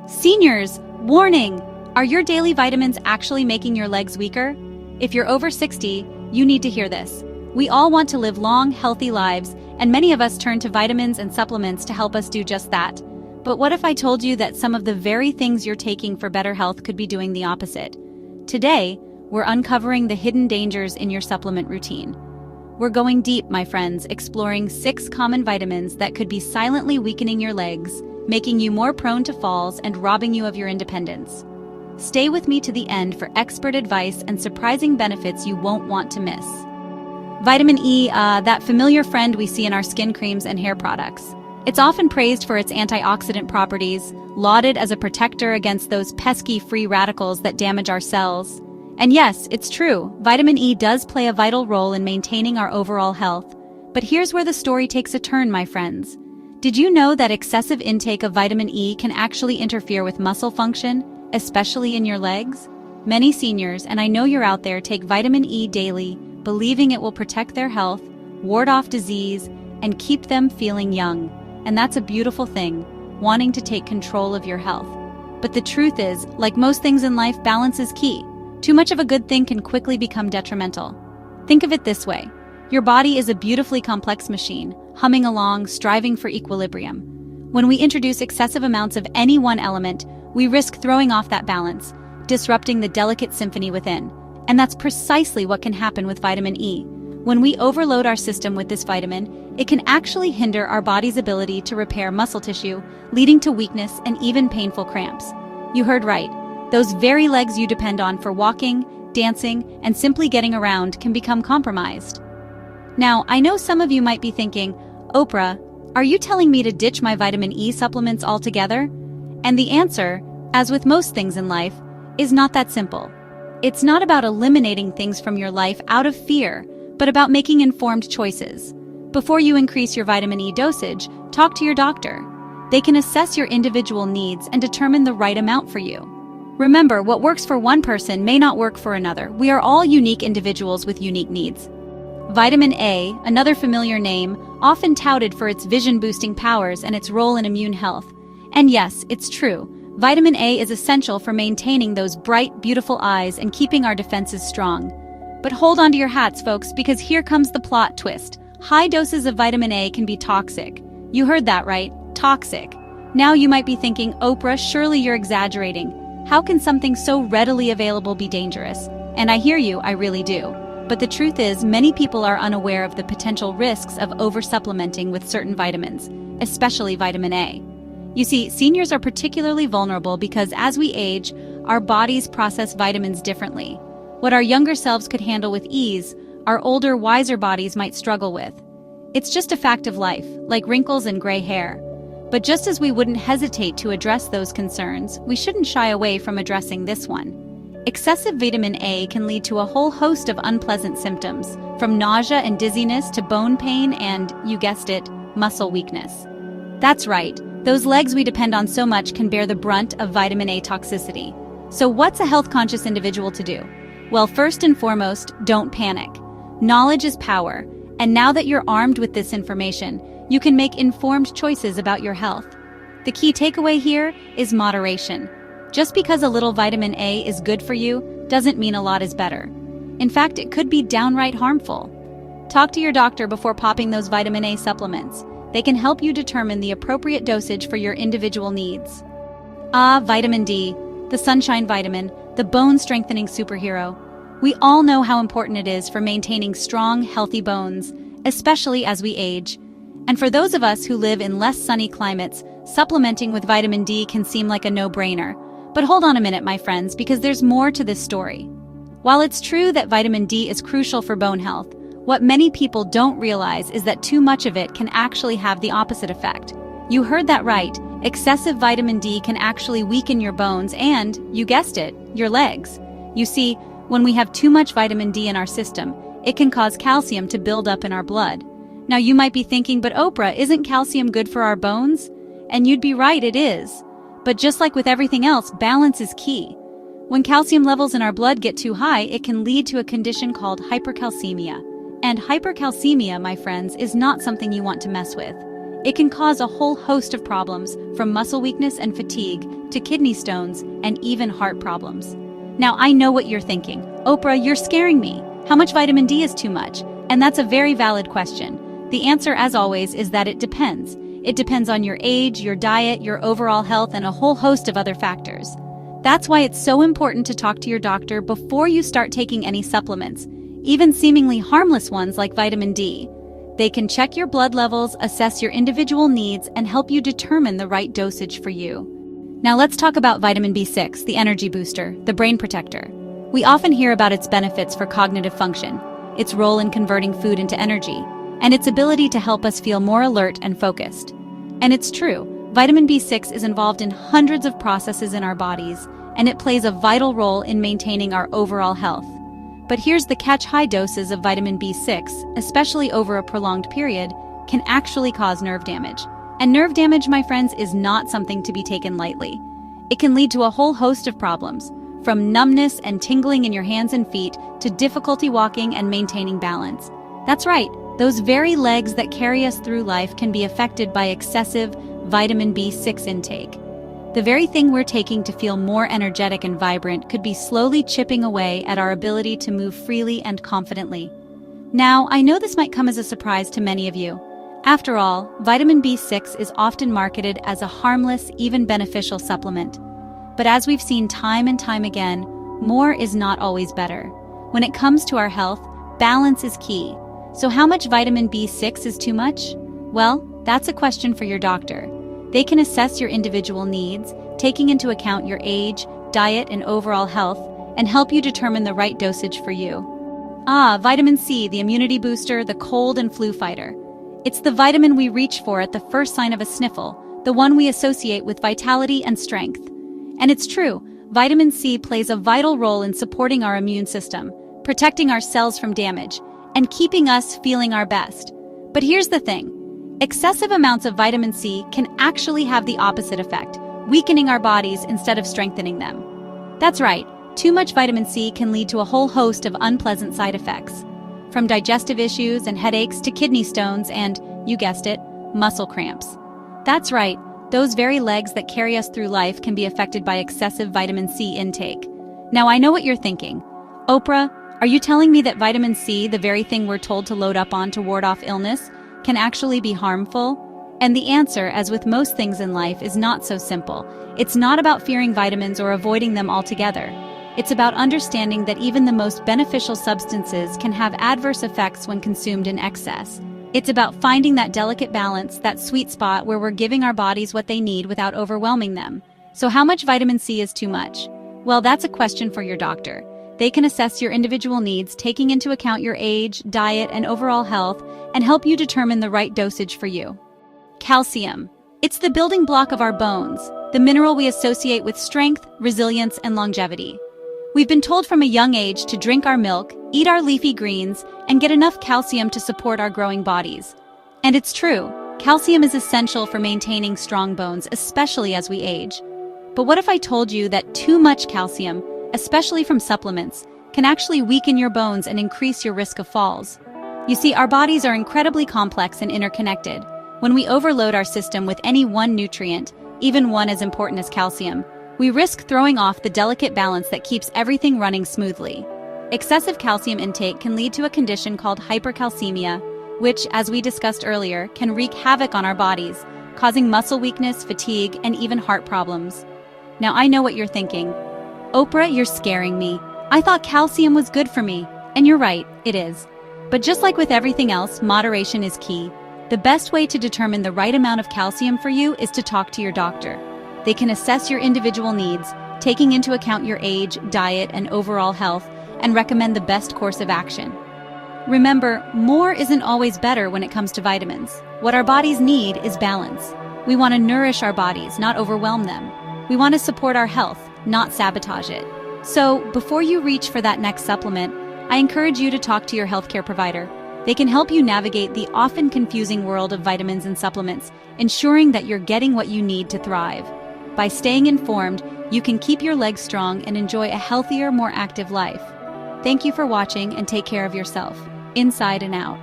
Seniors, warning! Are your daily vitamins actually making your legs weaker? If you're over 60, you need to hear this. We all want to live long, healthy lives, and many of us turn to vitamins and supplements to help us do just that. But what if I told you that some of the very things you're taking for better health could be doing the opposite? Today, we're uncovering the hidden dangers in your supplement routine. We're going deep, my friends, exploring 6 common vitamins that could be silently weakening your legs, making you more prone to falls and robbing you of your independence. Stay with me to the end for expert advice and surprising benefits you won't want to miss. Vitamin E, that familiar friend we see in our skin creams and hair products. It's often praised for its antioxidant properties, lauded as a protector against those pesky free radicals that damage our cells. And yes, it's true, vitamin E does play a vital role in maintaining our overall health. But here's where the story takes a turn, my friends. Did you know that excessive intake of vitamin E can actually interfere with muscle function, especially in your legs? Many seniors, and I know you're out there, take vitamin E daily, believing it will protect their health, ward off disease, and keep them feeling young. And that's a beautiful thing, wanting to take control of your health. But the truth is, like most things in life, balance is key. Too much of a good thing can quickly become detrimental. Think of it this way. Your body is a beautifully complex machine, humming along, striving for equilibrium. When we introduce excessive amounts of any one element, we risk throwing off that balance, disrupting the delicate symphony within. And that's precisely what can happen with vitamin E. When we overload our system with this vitamin, it can actually hinder our body's ability to repair muscle tissue, leading to weakness and even painful cramps. You heard right. Those very legs you depend on for walking, dancing, and simply getting around can become compromised. Now, I know some of you might be thinking, Oprah, are you telling me to ditch my vitamin E supplements altogether? And the answer, as with most things in life, is not that simple. It's not about eliminating things from your life out of fear, but about making informed choices. Before you increase your vitamin E dosage, talk to your doctor. They can assess your individual needs and determine the right amount for you. Remember, what works for one person may not work for another. We are all unique individuals with unique needs. Vitamin A, another familiar name, often touted for its vision-boosting powers and its role in immune health. And yes, it's true. Vitamin A is essential for maintaining those bright, beautiful eyes and keeping our defenses strong. But hold on to your hats, folks, because here comes the plot twist. High doses of vitamin A can be toxic. You heard that right, toxic. Now you might be thinking, Oprah, surely you're exaggerating. How can something so readily available be dangerous? And I hear you, I really do. But the truth is, many people are unaware of the potential risks of oversupplementing with certain vitamins, especially vitamin A. You see, seniors are particularly vulnerable because as we age, our bodies process vitamins differently. What our younger selves could handle with ease, our older, wiser bodies might struggle with. It's just a fact of life, like wrinkles and gray hair. But just as we wouldn't hesitate to address those concerns, we shouldn't shy away from addressing this one. Excessive vitamin A can lead to a whole host of unpleasant symptoms, from nausea and dizziness to bone pain and, you guessed it, muscle weakness. That's right, those legs we depend on so much can bear the brunt of vitamin A toxicity. So what's a health-conscious individual to do? Well, first and foremost, don't panic. Knowledge is power, and now that you're armed with this information, you can make informed choices about your health. The key takeaway here is moderation. Just because a little vitamin A is good for you doesn't mean a lot is better. In fact, it could be downright harmful. Talk to your doctor before popping those vitamin A supplements. They can help you determine the appropriate dosage for your individual needs. Vitamin D, the sunshine vitamin, the bone-strengthening superhero. We all know how important it is for maintaining strong, healthy bones, especially as we age. And for those of us who live in less sunny climates, supplementing with vitamin D can seem like a no-brainer. But hold on a minute, my friends, because there's more to this story. While it's true that vitamin D is crucial for bone health, what many people don't realize is that too much of it can actually have the opposite effect. You heard that right. Excessive vitamin D can actually weaken your bones and, you guessed it, your legs. You see, when we have too much vitamin D in our system, it can cause calcium to build up in our blood. Now you might be thinking, but Oprah, isn't calcium good for our bones? And you'd be right, it is. But just like with everything else, balance is key. When calcium levels in our blood get too high, it can lead to a condition called hypercalcemia. And hypercalcemia, my friends, is not something you want to mess with. It can cause a whole host of problems, from muscle weakness and fatigue to kidney stones and even heart problems. Now, I know what you're thinking. Oprah, you're scaring me. How much vitamin D is too much? And that's a very valid question. The answer, as always, is that it depends. It depends on your age, your diet, your overall health, and a whole host of other factors. That's why it's so important to talk to your doctor before you start taking any supplements, even seemingly harmless ones like vitamin D. They can check your blood levels, assess your individual needs, and help you determine the right dosage for you. Now let's talk about vitamin B6, the energy booster, the brain protector. We often hear about its benefits for cognitive function, its role in converting food into energy, and its ability to help us feel more alert and focused. And it's true, vitamin B6 is involved in hundreds of processes in our bodies, and it plays a vital role in maintaining our overall health. But here's the catch: high doses of vitamin B6, especially over a prolonged period, can actually cause nerve damage. And nerve damage, my friends, is not something to be taken lightly. It can lead to a whole host of problems, from numbness and tingling in your hands and feet to difficulty walking and maintaining balance. That's right, those very legs that carry us through life can be affected by excessive vitamin B6 intake. The very thing we're taking to feel more energetic and vibrant could be slowly chipping away at our ability to move freely and confidently. Now, I know this might come as a surprise to many of you. After all, vitamin B6 is often marketed as a harmless, even beneficial supplement. But as we've seen time and time again, more is not always better. When it comes to our health, balance is key. So how much vitamin B6 is too much? Well, that's a question for your doctor. They can assess your individual needs, taking into account your age, diet, and overall health, and help you determine the right dosage for you. Vitamin C, the immunity booster, the cold and flu fighter. It's the vitamin we reach for at the first sign of a sniffle, the one we associate with vitality and strength. And it's true, vitamin C plays a vital role in supporting our immune system, protecting our cells from damage, and keeping us feeling our best. But here's the thing. Excessive amounts of vitamin C can actually have the opposite effect, weakening our bodies instead of strengthening them. That's right, too much vitamin C can lead to a whole host of unpleasant side effects, from digestive issues and headaches to kidney stones and, you guessed it, muscle cramps. That's right, those very legs that carry us through life can be affected by excessive vitamin C intake. Now I know what you're thinking. Oprah, are you telling me that vitamin C, the very thing we're told to load up on to ward off illness, can actually be harmful? And the answer, as with most things in life, is not so simple. It's not about fearing vitamins or avoiding them altogether. It's about understanding that even the most beneficial substances can have adverse effects when consumed in excess. It's about finding that delicate balance, that sweet spot where we're giving our bodies what they need without overwhelming them. So how much vitamin C is too much? Well, that's a question for your doctor. They can assess your individual needs, taking into account your age, diet, and overall health, and help you determine the right dosage for you. Calcium. It's the building block of our bones, the mineral we associate with strength, resilience, and longevity. We've been told from a young age to drink our milk, eat our leafy greens, and get enough calcium to support our growing bodies. And it's true, calcium is essential for maintaining strong bones, especially as we age. But what if I told you that too much calcium, especially from supplements, can actually weaken your bones and increase your risk of falls? You see, our bodies are incredibly complex and interconnected. When we overload our system with any one nutrient, even one as important as calcium, we risk throwing off the delicate balance that keeps everything running smoothly. Excessive calcium intake can lead to a condition called hypercalcemia, which, as we discussed earlier, can wreak havoc on our bodies, causing muscle weakness, fatigue, and even heart problems. Now I know what you're thinking. Oprah, you're scaring me. I thought calcium was good for me. And you're right, it is. But just like with everything else, moderation is key. The best way to determine the right amount of calcium for you is to talk to your doctor. They can assess your individual needs, taking into account your age, diet, and overall health, and recommend the best course of action. Remember, more isn't always better when it comes to vitamins. What our bodies need is balance. We want to nourish our bodies, not overwhelm them. We want to support our health, not sabotage it. So, before you reach for that next supplement, I encourage you to talk to your healthcare provider. They can help you navigate the often confusing world of vitamins and supplements, ensuring that you're getting what you need to thrive. By staying informed, you can keep your legs strong and enjoy a healthier, more active life. Thank you for watching and take care of yourself, inside and out.